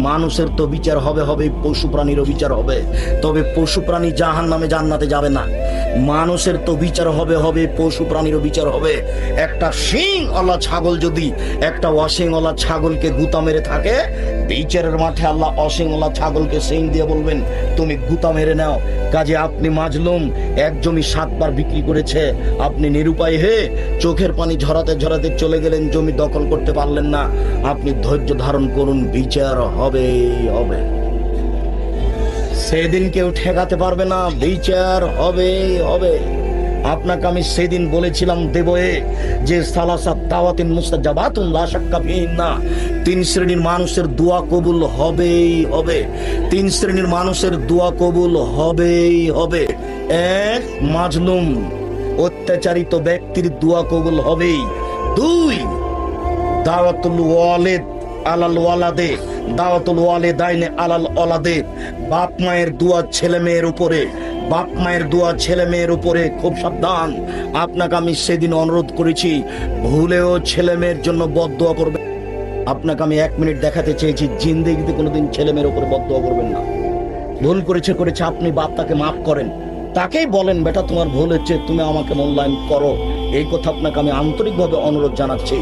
মানুষের তো বিচার হবে হবে, পশু প্রাণীরও বিচার হবে, তবে পশু প্রাণী জাহান্নামে জান্নাতে যাবে না। মানুষের তো বিচার হবে হবে, পশু প্রাণীরও বিচার হবে। একটা শিংওয়ালা ছাগল যদি একটা অশিংওয়ালা ছাগলকে গুতা মেরে থাকে, বিচারের মাঠে আল্লাহ অশিংওয়ালা ছাগলকে শিং দিয়ে বলবেন তুমি গুতা মেরে নাও। কাজে আপনি মাজলুম, এক জমি 7 বার বিক্রি করেছে, আপনি নিরুপায় হয়ে চোখের পানি ঝরাতে ঝরাতে চলে গেলেন, জমি দখল করতে পারলেন না। আপনি ধৈর্য ধারণ করুন, বিচার হবে হবে। সেদিন কেউ ঠেকাতে পারবে না, বিচার হবে হবে। আপনাকে আমি সেদিন বলেছিলাম দেবয়ে যে সালাসা দাওয়াতিন মুস্তাজাবাতুন লা শাক্কা ফিহিন্না, 3 শ্রেণীর মানুষের দোয়া কবুল হবেই হবে। 3 শ্রেণীর মানুষের দোয়া কবুল হবেই হবে। 1, মাজলুম অত্যাচারিত ব্যক্তির দোয়া কবুল হবেই। 2, দাওয়াতুল ওয়ালিদ আলাল ওয়ালাদে, দাওয়াতুল ওয়ালিদাইনে আলাল ওয়ালাদে, বাপ মায়ের দোয়া ছেলে মেয়ের উপরে, বাপ মায়ের দোয়া ছেলে মেয়ের উপরে। খুব সাবধান, আপনাকে আমি সেদিন অনুরোধ করেছি ভুলেও ছেলে মেয়ের জন্য বদদোয়া করবে। আপনাকে আমি 1 মিনিট দেখাতে চেয়েছি, জিন্দেগিতে কোনোদিন ছেলে মেয়ের উপরে বদদোয়া করবেন না। ভুল করেছে, আপনি বাপ তাকে মাফ করেন, তাকেই বলেন বেটা তোমার ভুল হচ্ছে, তুমি আমাকে মূল্যায়ন করো। এই কথা আপনাকে আমি আন্তরিকভাবে অনুরোধ জানাচ্ছি।